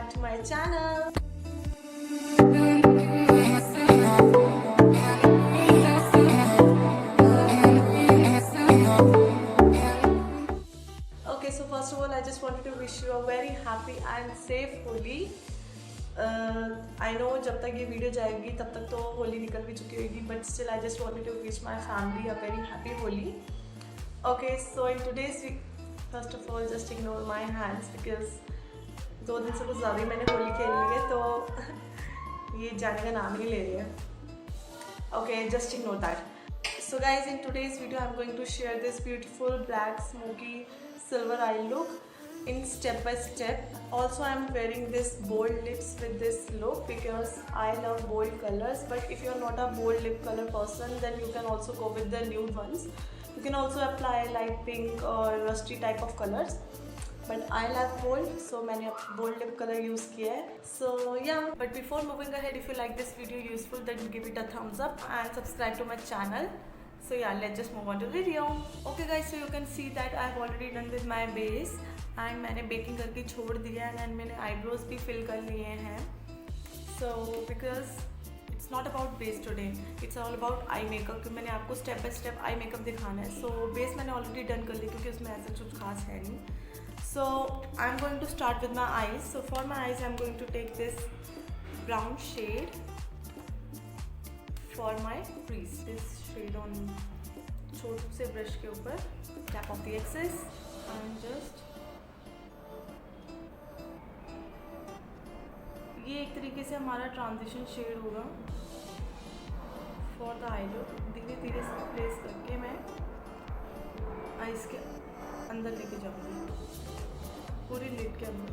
back to my channel. Okay, so first of all I just wanted to wish you a very happy and safe Holi. I know जब तक ये video जाएगी तब तक तो होली निकल भी चुकी होगी, but still I just wanted to wish my family a very happy Holi. Okay, so in today's week, first of all just ignore my hands because 2 दिन से कुछ ज़्यादा ही मैंने होली खेल ली है तो ये जाने का नाम नहीं ले रही है. Okay, just ignore that. So guys, in today's video I'm going to share this beautiful black smoky silver eye look in step by step. Also I'm wearing this bold lips with this look because I love bold colors, but if you're not a bold lip color person then you can also go with the nude ones. You can also apply light pink or rusty type of colors, but I love bold, so मैंने bold lip color use किया है. So yeah, but before moving ahead, if you like this video useful then give it a thumbs up and subscribe to my channel. So yeah, let's just move on to the video. Okay guys, so you can see that I've already done with my base and मैंने baking करके छोड़ दिया है and मैंने eyebrows भी fill कर लिए हैं. So because it's not about base today, it's all about eye makeup क्योंकि मैंने आपको step by step eye makeup दिखाना है. So base मैंने already done कर ली क्योंकि उसमें ऐसा कुछ खास है नहीं. So I'm going to start with my eyes. So for my eyes I'm going to take this brown shade for my crease. This shade on छोटे से ब्रश के ऊपर, tap off the excess and just ये एक तरीके से हमारा transition shade होगा फॉर द आई लुक. धीरे धीरे से प्लेस करके मैं आईज के अंदर लेके जाऊँगी, पूरी लिड के अंदर.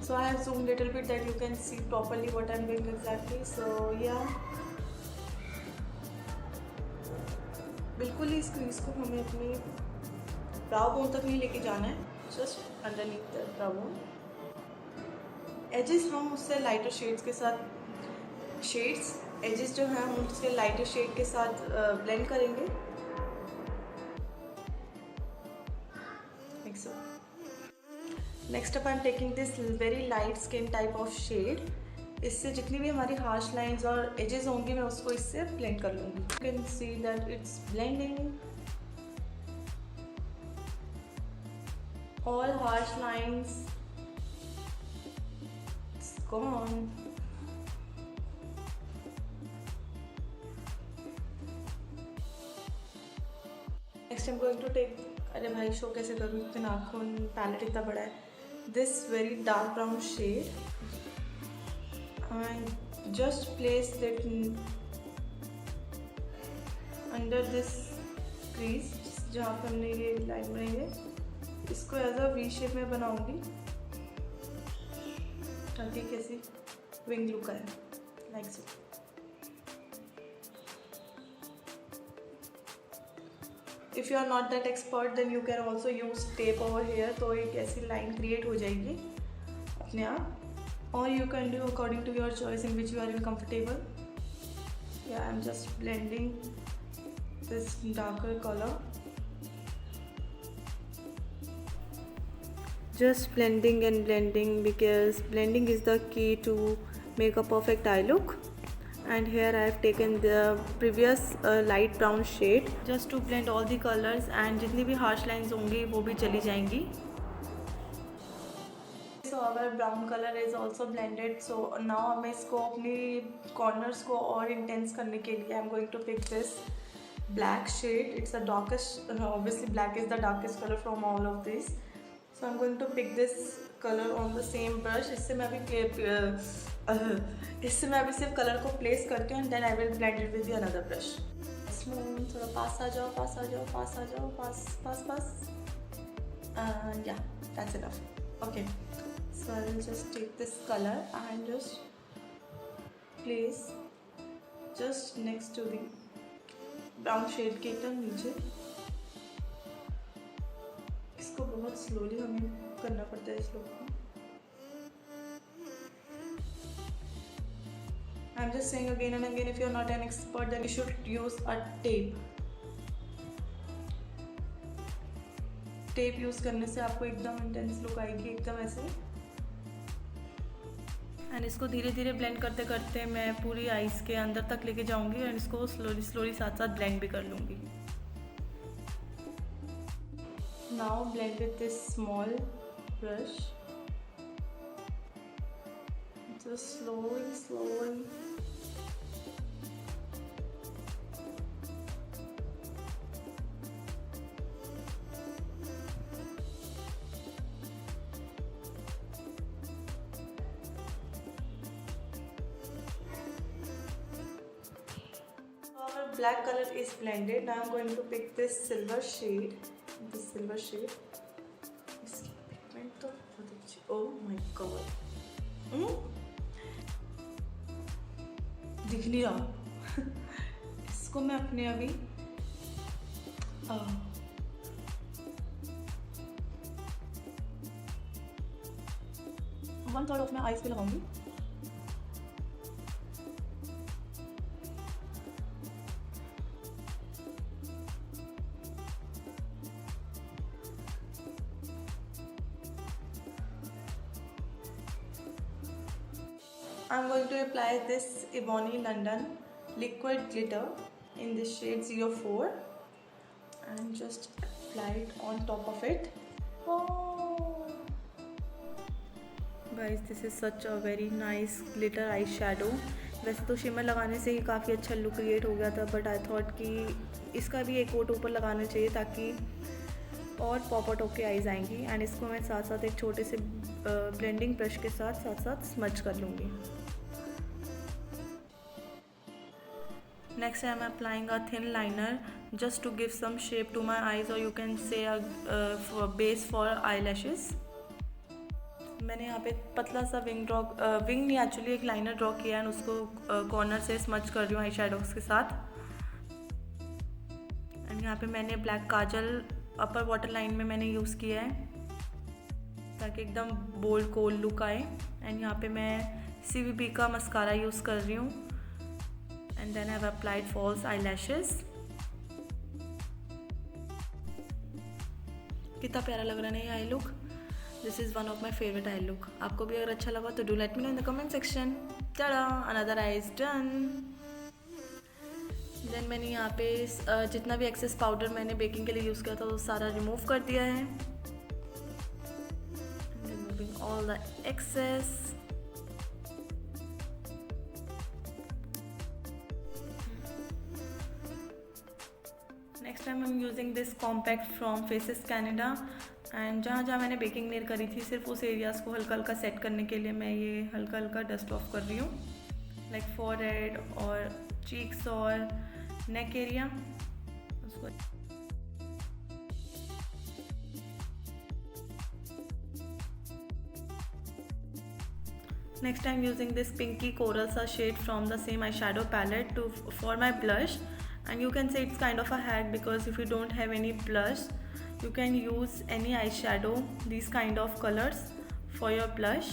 So I have zoomed little bit that you can see properly what I'm doing exactly. So yeah, बिल्कुल ही इस क्रीज को हमें अपनी ब्राउ बोन तक नहीं लेके जाना है, just underneath the brow bone. Edges हम उससे लाइटर शेड्स के साथ एजेस जो हैं हम उसके लाइटर शेड के साथ ब्लेंड करेंगे. like so. Next up I am taking this very light skin type of shade. इससे जितनी भी हमारी हार्श लाइंस और एजेस होंगी मैं उसको इससे ब्लेंड कर लूँगी. You can see that it's blending all harsh lines gone. Next I'm going to take, अरे भाई शो कैसे करूँ इतने नाखून, पैलेट इतना बड़ा है. This very dark brown shade and just place it under this crease जहाँ पर हमने ये लाइन बनाई है. इसको एज अ वी शेप में बनाऊंगी ताकि कैसी विंग लुक आए, like so. If you are not that expert then you can also use tape over here, तो एक ऐसी लाइन क्रिएट हो जाएगी अपने आप. और you can do according to your choice in which you are in comfortable. या I am just blending this darker colour, just blending and blending because blending is the key to make a perfect eye look. And here I have taken the previous light brown shade just to blend all the colors and जितनी भी harsh lines होंगी वो भी चली जाएंगी. So our brown color is also blended. So now मैं इसको अपनी corners को और intense करने के लिए I'm going to pick this black shade. It's the darkest, obviously black is the darkest color from all of these. So I'm going to pick this color on the same brush. इससे मैं अभी सिर्फ colour को place करती हूँ and then I will blend it with the another brush. थोड़ा पास आ जाओ, पास आ जाओ, पास आ जाओ, पास. Yeah, that's enough. Okay, so I will just take this color and just place just next to the brown shade के एकदम नीचे. इसको बहुत स्लोली हमें करना पड़ता है इस लुक को. I am just saying again and again, if you are not an expert then you should use a tape. Tape use करने से आपको एकदम इंटेंस लुक आएगी, एकदम ऐसे एंड इसको धीरे धीरे ब्लेंड करते करते मैं पूरी आईज के अंदर तक लेके जाऊंगी एंड इसको स्लोली स्लोली साथ साथ ब्लेंड भी कर लूँगी। Now blend with this small brush, just slowly. Our black color is blended. Now I'm going to pick this silver shade. इसकी pigment तो बहुत अच्छी। Oh my god. दिख नहीं रहा। इसको मैं अपने अभी 1/3 ऑफ मैं आईज पे लगाऊंगी। I'm going to apply this Ebony London liquid glitter in this shade 04 and just apply it on top of it. Oh guys, this is such a very nice glitter eyeshadow. वैसे तो shimmer लगाने से ही काफ़ी अच्छा look create हो गया था, but I thought कि इसका भी एक कोट ऊपर लगाना चाहिए ताकि और पॉप आउट होके आईज आएंगी। एंड इसको मैं साथ साथ एक छोटे से ब्लेंडिंग ब्रश के साथ स्मज कर लूँगी। Next I am applying a thin liner just to give some shape to my eyes, or you can say a base for eyelashes. मैंने यहाँ पे पतला सा विंग नहीं एक्चुअली एक लाइनर ड्रॉ किया है, उसको कॉर्नर से स्मच कर रही हूँ आई शेडोज़ के साथ। एंड यहाँ पे मैंने ब्लैक काजल अपर वाटर लाइन में मैंने यूज़ किया है ताकि एकदम बोल्ड कोल्ड लुक आए। एंड यहाँ पे मैं CVP का मस्कारा यूज़ कर रही हूँ। And then I've applied false eyelashes. कितना प्यारा लग रहा है ये I look. This is one of my favorite eye look. आपको भी अगर अच्छा लगा तो do let me know in the comment section. Ta-da! Another eye is done. Then मैंने यहाँ पे जितना भी एक्सेस पाउडर मैंने बेकिंग के लिए यूज़ किया था वो सारा रिमूव कर दिया है। Removing all the excess. Next time I am using this compact from faces Canada. And जहाँ मैंने बेकिंग नेल करी थी सिर्फ उस एरियाज़ को हल्का हल्का सेट करने के लिए मैं ये हल्का हल्का डस्ट ऑफ कर रही हूँ, लाइक फॉरहेड और चीक्स और नेक एरिया उसको। Next time using this pinky coral सा shade from the same eye shadow palette too for my blush. And you can say it's kind of a hack because if you don't have any blush you can use any eyeshadow these kind of colors for your blush.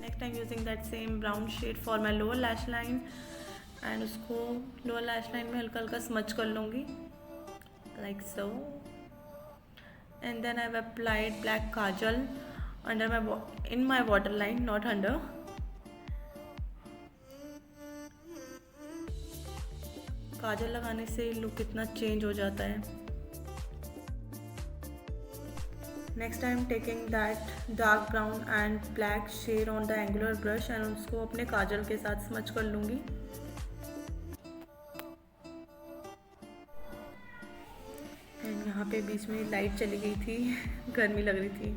Next I'm using that same brown shade for my lower lash line and उसको lower lash line में हल्का हल्का smudge कर लूँगी like so. And then I've applied black kajal under in my waterline, not under. काजल लगाने से look कितना change हो जाता है। Next I am taking that dark brown and black shade on the angular brush and उसको अपने काजल के साथ स्मच कर लूँगी। एंड यहाँ पे बीच में लाइट चली गई थी, गर्मी लग रही थी।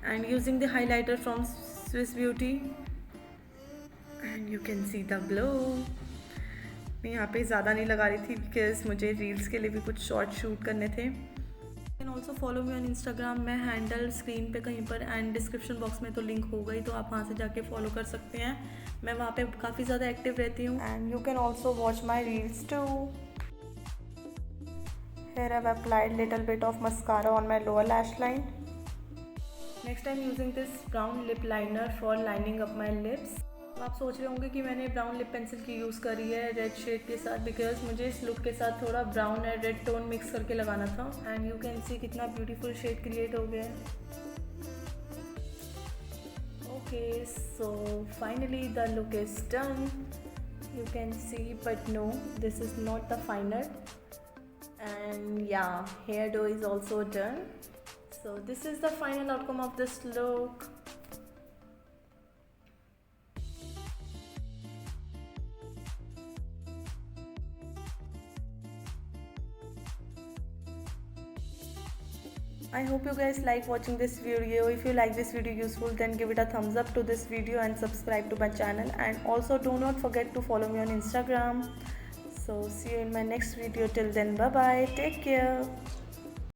And using the highlighter from Swiss beauty and you can see the glow. मैं यहाँ पे ज़्यादा नहीं लगा रही थी बिकॉज मुझे रील्स के लिए भी कुछ शॉर्ट शूट करने थे। You can also follow me on Instagram. मैं हैंडल स्क्रीन पे कहीं पर एंड डिस्क्रिप्शन बॉक्स में तो लिंक होगा ही, तो आप वहाँ से जाके फॉलो कर सकते हैं। मैं वहाँ पे काफ़ी ज़्यादा एक्टिव रहती हूँ। And you can also watch my reels too. Here I've applied little bit of mascara on my lower lash line. Next I'm using this brown lip liner for lining up my lips. तो आप सोच रहे होंगे कि मैंने brown lip pencil की use करी है रेड शेड के साथ बिकॉज मुझे इस लुक के साथ थोड़ा brown and red tone mix करके लगाना था। एंड यू कैन सी कितना ब्यूटीफुल शेड क्रिएट हो गया है। ओह Okay, so finally the look is done. You can see, but no, this is not the final. And yeah, hairdo is also done. So this is the final outcome of this look. I hope you guys like watching this video. If you like this video useful, then give it a thumbs up to this video and subscribe to my channel, and also do not forget to follow me on Instagram. So see you in my next video. Till then, bye bye, take care.